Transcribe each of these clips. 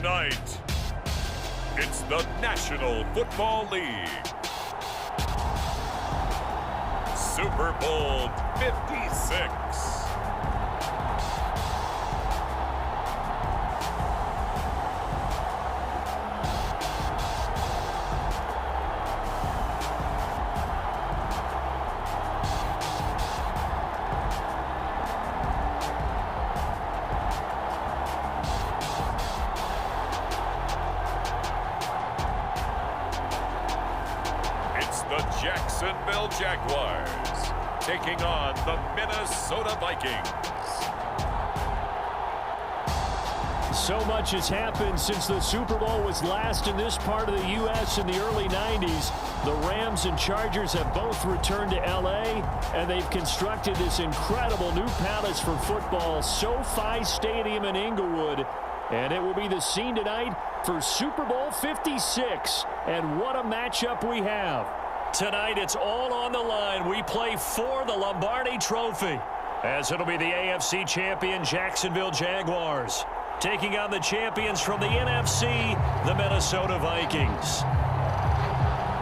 Tonight, it's the National Football League. Super Bowl 56. The Jacksonville Jaguars taking on the Minnesota Vikings. So much has happened since the Super Bowl was last in this part of the U.S. in the early 90s. The Rams and Chargers have both returned to L.A., and they've constructed this incredible new palace for football, SoFi Stadium in Inglewood. And it will be the scene tonight for Super Bowl 56. And what a matchup we have. Tonight, it's all on the line. We play for the Lombardi Trophy, as it'll be the AFC champion Jacksonville Jaguars taking on the champions from the NFC, the Minnesota Vikings.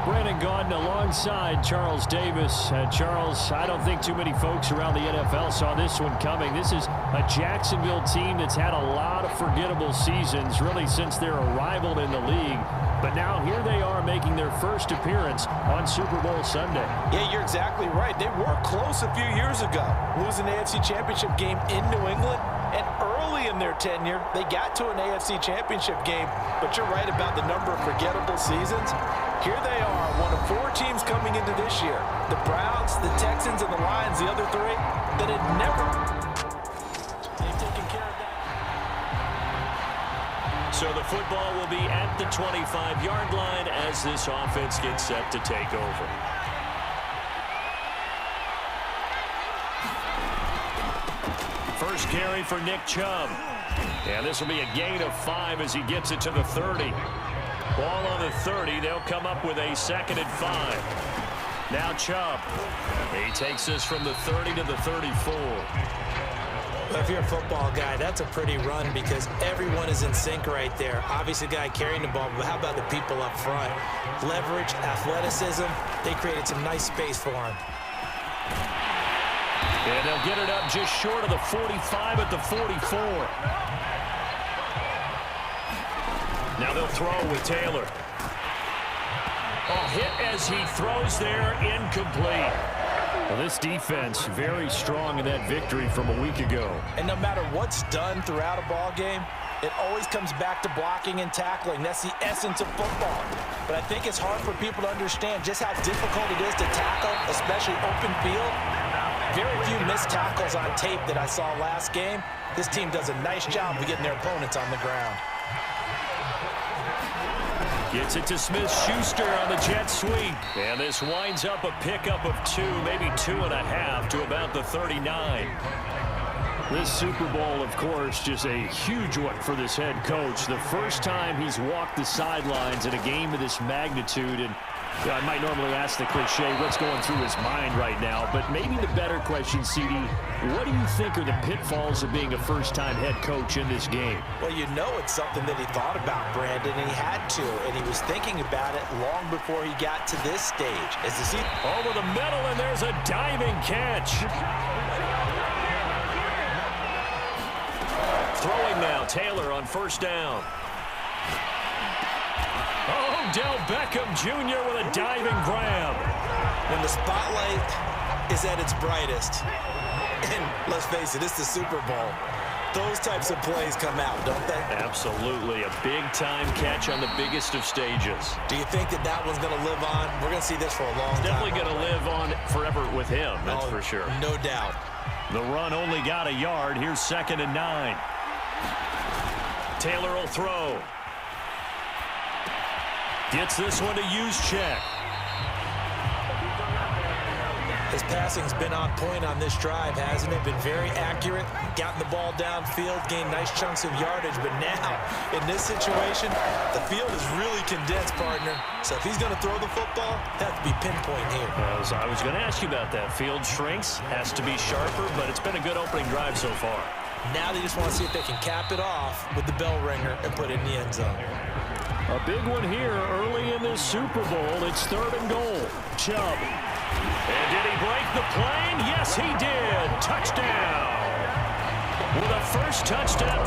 Brandon Gaudin alongside Charles Davis. Charles, I don't think too many folks around the NFL saw this one coming. This is a Jacksonville team that's had a lot of forgettable seasons, really since their arrival in the league. But now here they are making their first appearance on Super Bowl Sunday. Yeah, you're exactly right. They were close a few years ago, losing the AFC Championship game in New England. And early in their tenure, they got to an AFC Championship game. But you're right about the number of forgettable seasons. Here they are, one of four teams coming into this year. The Browns, the Texans, and the Lions, the other three, that had never... They've taken care of that. So the football will be at the 25-yard line as this offense gets set to take over. First carry for Nick Chubb. And this will be a gain of 5 as he gets it to the 30. Ball on the 30. They'll come up with a 2nd and 5. Now Chubb. He takes this from the 30 to the 34. Well, if you're a football guy, that's a pretty run because everyone is in sync right there. Obviously, the guy carrying the ball, but how about the people up front? Leverage, athleticism, they created some nice space for him. And they'll get it up just short of the 45 at the 44. Now they'll throw with Taylor. Hit as he throws there, incomplete. Well, this defense very strong in that victory from a week ago. And no matter what's done throughout a ball game, it always comes back to blocking and tackling. That's the essence of football. But I think it's hard for people to understand just how difficult it is to tackle, especially open field. Very few missed tackles on tape that I saw last game. This team does a nice job of getting their opponents on the ground. Gets it to Smith-Schuster on the jet sweep. And this winds up a pickup of 2, maybe 2.5 to about the 39. This Super Bowl, of course, just a huge one for this head coach. The first time he's walked the sidelines in a game of this magnitude. And I might normally ask the cliche, what's going through his mind right now? But maybe the better question, CD, what do you think are the pitfalls of being a first-time head coach in this game? Well, you know it's something that he thought about, Brandon, and he had to. And he was thinking about it long before he got to this stage. Over the middle, and there's a diving catch. Throwing now, Taylor on first down. Odell Beckham Jr. with a diving grab. When the spotlight is at its brightest, and let's face it, it's the Super Bowl, those types of plays come out, don't they? Absolutely. A big-time catch on the biggest of stages. Do you think that that one's going to live on? We're going to see this for a long time. Definitely going to live on forever with him, that's for sure. No doubt. The run only got a yard. Here's 2nd and 9. Taylor will throw. Gets this one to Juszczyk. His passing's been on point on this drive, hasn't it? Been very accurate, gotten the ball downfield, gained nice chunks of yardage. But now, in this situation, the field is really condensed, partner. So if he's going to throw the football, that has to be pinpoint here. I was going to ask you about that. Field shrinks, has to be sharper, but it's been a good opening drive so far. Now they just want to see if they can cap it off with the bell ringer and put it in the end zone. A big one here early in this Super Bowl. It's 3rd and goal. Chubb. And did he break the plane? Yes, he did. Touchdown. With a first touchdown.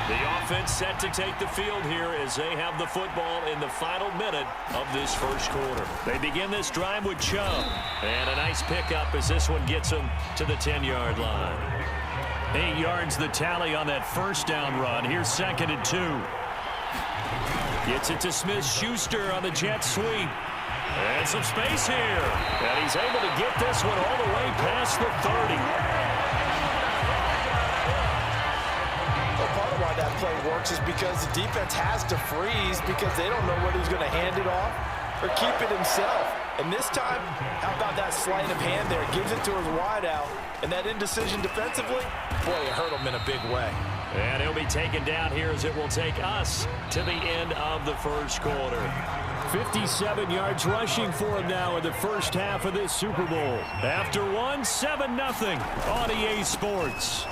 The offense set to take the field here as they have the football in the final minute of this first quarter. They begin this drive with Chubb. And a nice pickup as this one gets them to the 10-yard line. 8 yards the tally on that first down run. Here's 2nd and 2. Gets it to Smith-Schuster on the jet sweep. And some space here. And he's able to get this one all the way past the 30. Well, part of why that play works is because the defense has to freeze because they don't know whether he's going to hand it off or keep it himself. And this time, how about that sleight of hand there? Gives it to his wideout. And that indecision defensively, boy, it hurt him in a big way. And he'll be taken down here as it will take us to the end of the first quarter. 57 yards rushing for him now in the first half of this Super Bowl. After one, 7-0 on EA Sports.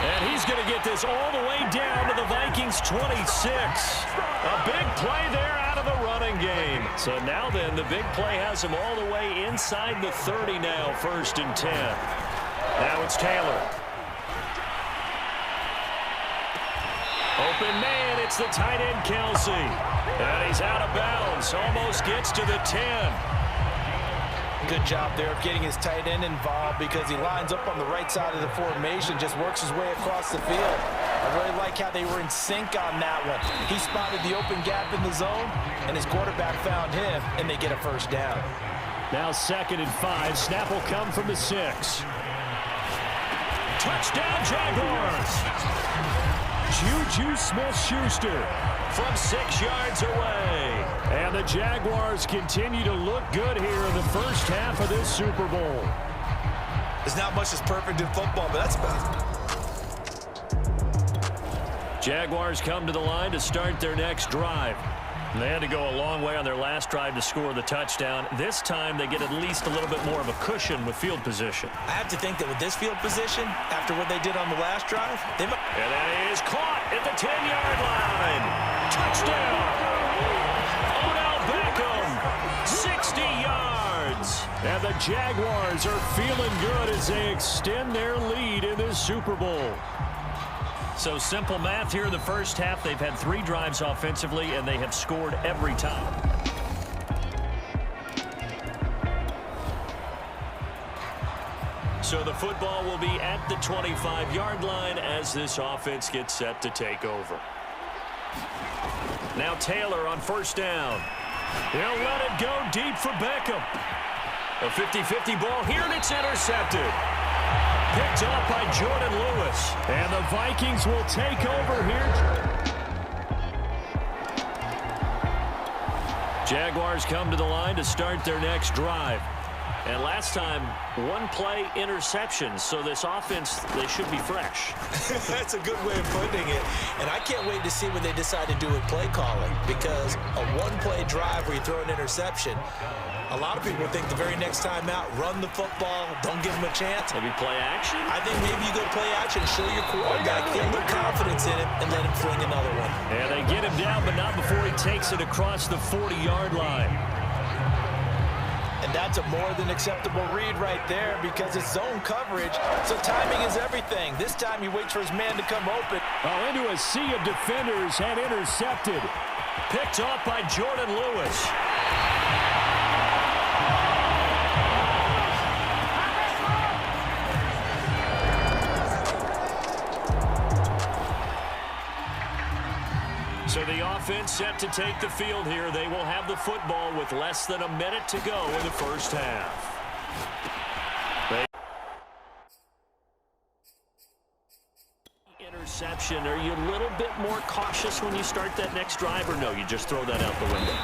And he's going to get this all the way down to the Vikings' 26. A big play there out of the running game. So now then, the big play has him all the way inside the 30 now, 1st and 10. Now it's Taylor. Open man, it's the tight end, Kelsey. And he's out of bounds, almost gets to the 10. Good job there of getting his tight end involved because he lines up on the right side of the formation, just works his way across the field. I really like how they were in sync on that one. He spotted the open gap in the zone, and his quarterback found him, and they get a first down. Now 2nd and 5. Snap will come from the 6. Touchdown, Jaguars! Juju Smith-Schuster from 6 yards away. And the Jaguars continue to look good here in the first half of this Super Bowl. There's not much that's perfect in football, but that's about it. Jaguars come to the line to start their next drive. They had to go a long way on their last drive to score the touchdown. This time they get at least a little bit more of a cushion with field position. I have to think that with this field position, after what they did on the last drive, they might... And that is caught at the 10-yard line. Touchdown! Odell Beckham, 60 yards. And the Jaguars are feeling good as they extend their lead in this Super Bowl. So simple math here in the first half. They've had 3 drives offensively, and they have scored every time. So the football will be at the 25-yard line as this offense gets set to take over. Now Taylor on 1st down. He'll let it go deep for Beckham. A 50-50 ball here, and it's intercepted. Picked up by Jordan Lewis. And the Vikings will take over here. Jaguars come to the line to start their next drive. And last time, 1-play interception. So this offense, they should be fresh. That's a good way of putting it. And I can't wait to see what they decide to do with play calling. Because a 1-play drive where you throw an interception, a lot of people think the very next time out, run the football, don't give them a chance. Maybe play action? I think maybe you go play action, show your quarterback, get a little confidence in him, and let him fling another one. And they get him down, but not before he takes it across the 40-yard line. And that's a more than acceptable read right there because it's zone coverage, so timing is everything. This time he waits for his man to come open. Oh, into a sea of defenders and intercepted. Picked off by Jordan Lewis. So the offense set to take the field here. They will have the football with less than a minute to go in the first half. Interception. Are you a little bit more cautious when you start that next drive, or no, you just throw that out the window?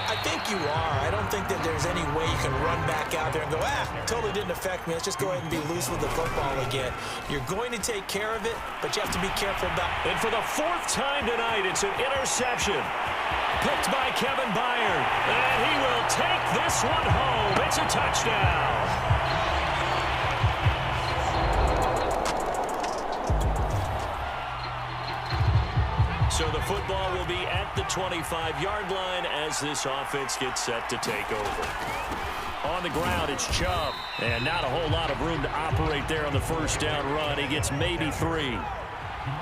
I think you are. I don't think that there's any way you can run back out there and go, totally didn't affect me. Let's just go ahead and be loose with the football again. You're going to take care of it, but you have to be careful about it. And for the 4th time tonight, it's an interception. picked by Kevin Byard. And he will take this one home. It's a touchdown. So the football will be at the 25-yard line as this offense gets set to take over. On the ground, it's Chubb. And not a whole lot of room to operate there on the first down run. He gets maybe 3.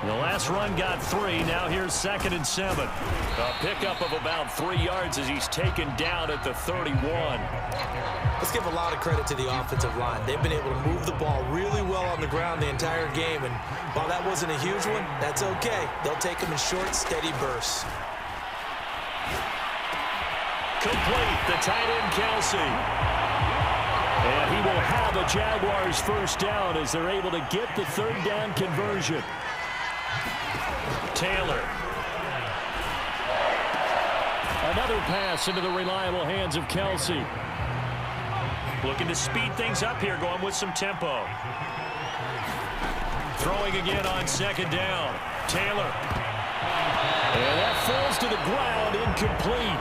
The last run got 3. Now here's 2nd and 7. A pickup of about 3 yards as he's taken down at the 31. Let's give a lot of credit to the offensive line. They've been able to move the ball really well on the ground the entire game. And while that wasn't a huge one, that's okay. They'll take them in short, steady bursts. Complete, the tight end, Kelsey. And he will have a Jaguars first down as they're able to get the 3rd down conversion. Taylor. Another pass into the reliable hands of Kelsey. Looking to speed things up here, going with some tempo. Throwing again on 2nd down. Taylor. And that falls to the ground, incomplete.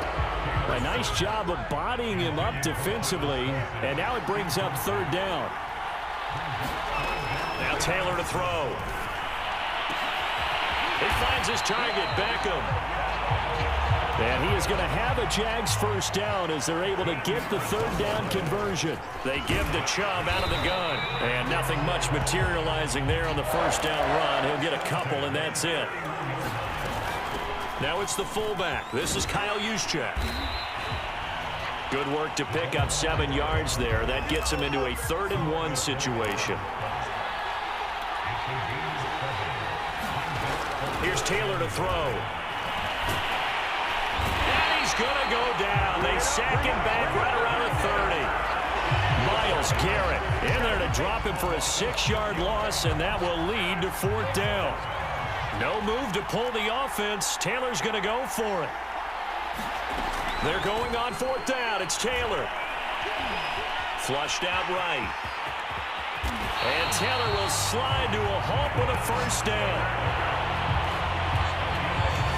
A nice job of bodying him up defensively, and now it brings up 3rd down. Now Taylor to throw. He finds his target, Beckham. And he is going to have a Jags first down as they're able to get the 3rd down conversion. They give the Chubb out of the gun. And nothing much materializing there on the first down run. He'll get a couple, and that's it. Now it's the fullback. This is Kyle Juszczyk. Good work to pick up 7 yards there. That gets him into a 3rd and 1 situation. Here's Taylor to throw. And he's going to go down. They sack him back right around the 30. Myles Garrett in there to drop him for a 6-yard loss, and that will lead to 4th down. No move to pull the offense. Taylor's going to go for it. They're going on 4th down. It's Taylor. Flushed out right. And Taylor will slide to a halt with a first down.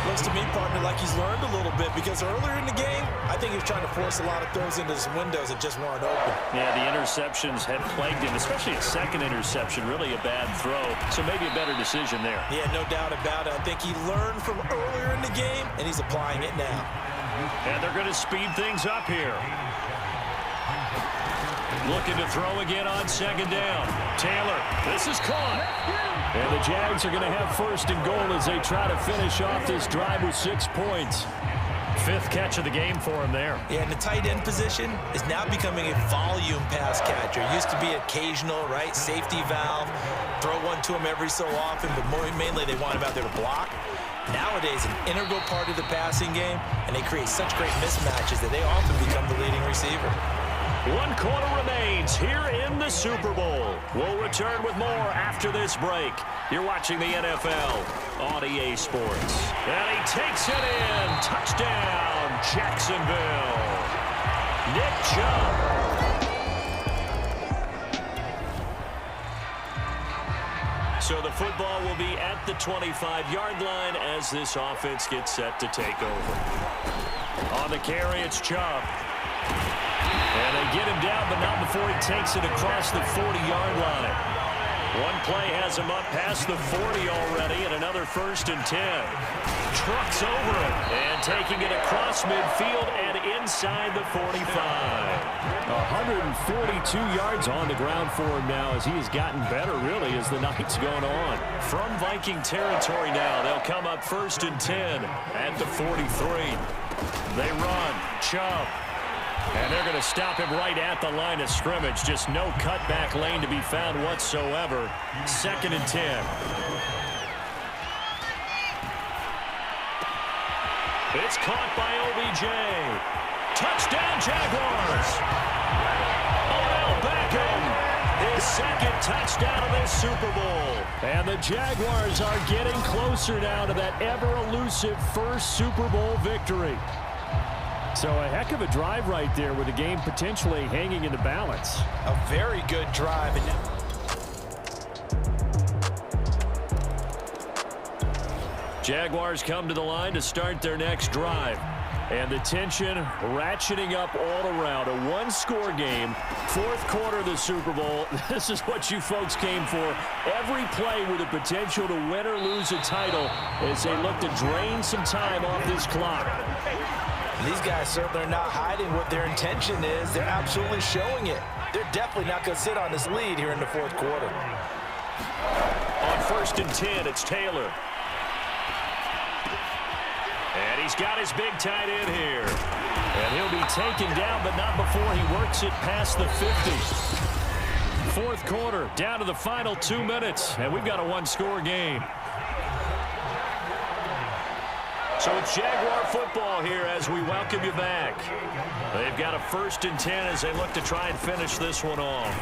Looks to me, partner, like he's learned a little bit because earlier in the game, I think he was trying to force a lot of throws into some windows that just weren't open. Yeah, the interceptions had plagued him, especially a 2nd interception, really a bad throw. So maybe a better decision there. Yeah, no doubt about it. I think he learned from earlier in the game, and he's applying it now. And they're going to speed things up here. Looking to throw again on 2nd down. Taylor, this is caught. And the Jags are going to have 1st and goal as they try to finish off this drive with 6 points. 5th catch of the game for him there. Yeah, and the tight end position is now becoming a volume pass catcher. It used to be occasional, right? Safety valve. Throw one to him every so often, but mainly they want him out there to block. Nowadays, an integral part of the passing game, and they create such great mismatches that they often become the leading receiver. 1 quarter remains here in the Super Bowl. We'll return with more after this break. You're watching the NFL on EA Sports. And he takes it in. Touchdown, Jacksonville. Nick Chubb. So the football will be at the 25-yard line as this offense gets set to take over. On the carry, it's Chubb. And they get him down, but not before he takes it across the 40-yard line. One play has him up past the 40 already, and another 1st and 10. Trucks over it, and taking it across midfield and inside the 45. 142 yards on the ground for him now as he has gotten better, really, as the night's gone on. From Viking territory now, they'll come up 1st and 10 at the 43. They run. Chubb. And they're going to stop him right at the line of scrimmage. Just no cutback lane to be found whatsoever. 2nd and 10. It's caught by OBJ. Touchdown, Jaguars. Odell Beckham. His 2nd touchdown of this Super Bowl. And the Jaguars are getting closer now to that ever-elusive 1st Super Bowl victory. So a heck of a drive right there with the game potentially hanging in the balance. A very good drive. Jaguars come to the line to start their next drive. And the tension ratcheting up all around. A one-score game, fourth quarter of the Super Bowl. This is what you folks came for. Every play with the potential to win or lose a title as they look to drain some time off this clock. These guys certainly are not hiding what their intention is. They're absolutely showing it. They're definitely not going to sit on this lead here in the fourth quarter. On 1st and 10, it's Taylor. And he's got his big tight end here. And he'll be taken down, but not before he works it past the 50. Fourth quarter, down to the final 2 minutes, and we've got a one-score game. So it's Jaguar football here as we welcome you back. They've got a 1st and 10 as they look to try and finish this one off.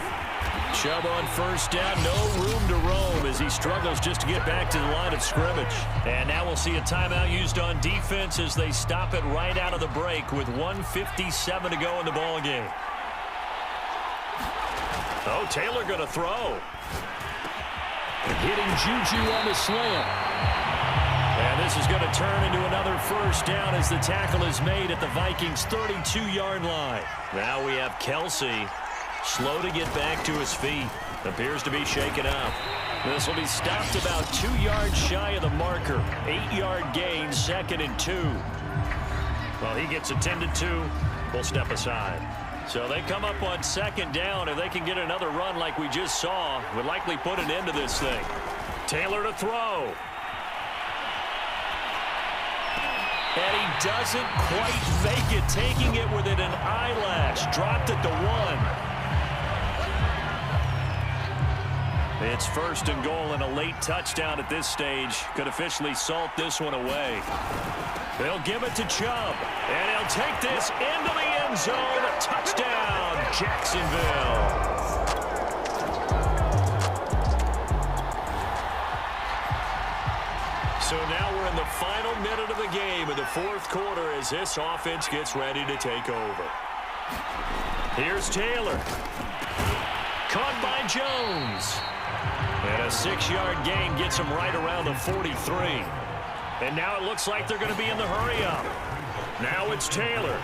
Chubb on 1st down, no room to roam as he struggles just to get back to the line of scrimmage. And now we'll see a timeout used on defense as they stop it right out of the break with 1:57 to go in the ball game. Oh, Taylor going to throw. Hitting Juju on the slant. And this is going to turn into another 1st down as the tackle is made at the Vikings' 32-yard line. Now we have Kelsey. Slow to get back to his feet. Appears to be shaken up. This will be stopped about 2 yards shy of the marker. 8-yard gain, 2nd and 2. Well, he gets attended to. We'll step aside. So they come up on 2nd down. If they can get another run like we just saw, would likely put an end to this thing. Taylor to throw. And he doesn't quite make it, taking it within an eyelash. Dropped it to 1. It's 1st and goal and a late touchdown at this stage. Could officially salt this one away. They'll give it to Chubb. And he'll take this into the end zone. A touchdown, Jacksonville. So now we're in the final minute of the game in the fourth quarter as this offense gets ready to take over. Here's Taylor. Caught by Jones. And a 6-yard gain gets him right around the 43. And now it looks like they're going to be in the hurry-up. Now it's Taylor.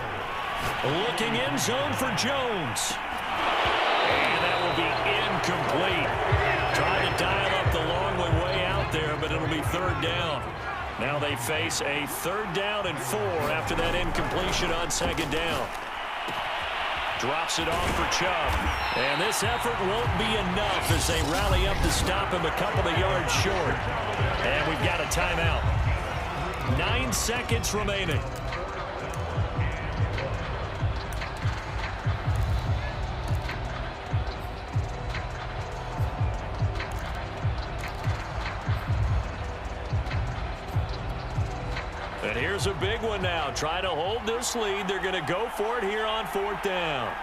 Looking end zone for Jones. And that will be incomplete. Trying to dial up the long way out there, but it'll be 3rd down. Now they face a 3rd down and 4 after that incompletion on 2nd down. Drops it off for Chubb. And this effort won't be enough as they rally up to stop him a couple of yards short. And we've got a timeout. 9 seconds remaining. And here's a big one now. Trying to hold this lead. They're going to go for it here on 4th down.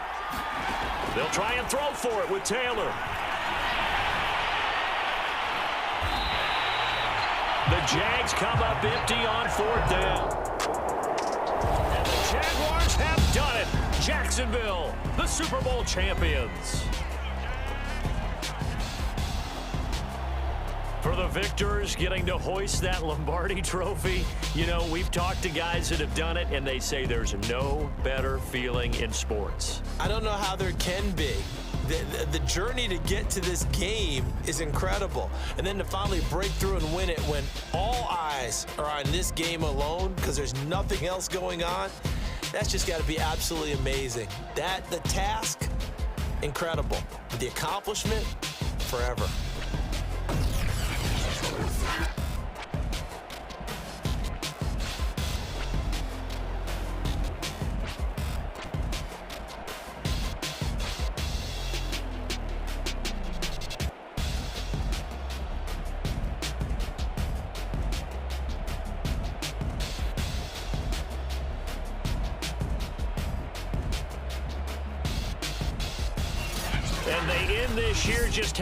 They'll try and throw for it with Taylor. The Jags come up empty on 4th down. And the Jaguars have done it. Jacksonville, the Super Bowl champions. For the victors, getting to hoist that Lombardi trophy, you know, we've talked to guys that have done it, and they say there's no better feeling in sports. I don't know how there can be. The journey to get to this game is incredible. And then to finally break through and win it when all eyes are on this game alone because there's nothing else going on, that's just got to be absolutely amazing. The task, incredible. The accomplishment, forever. And they end this year just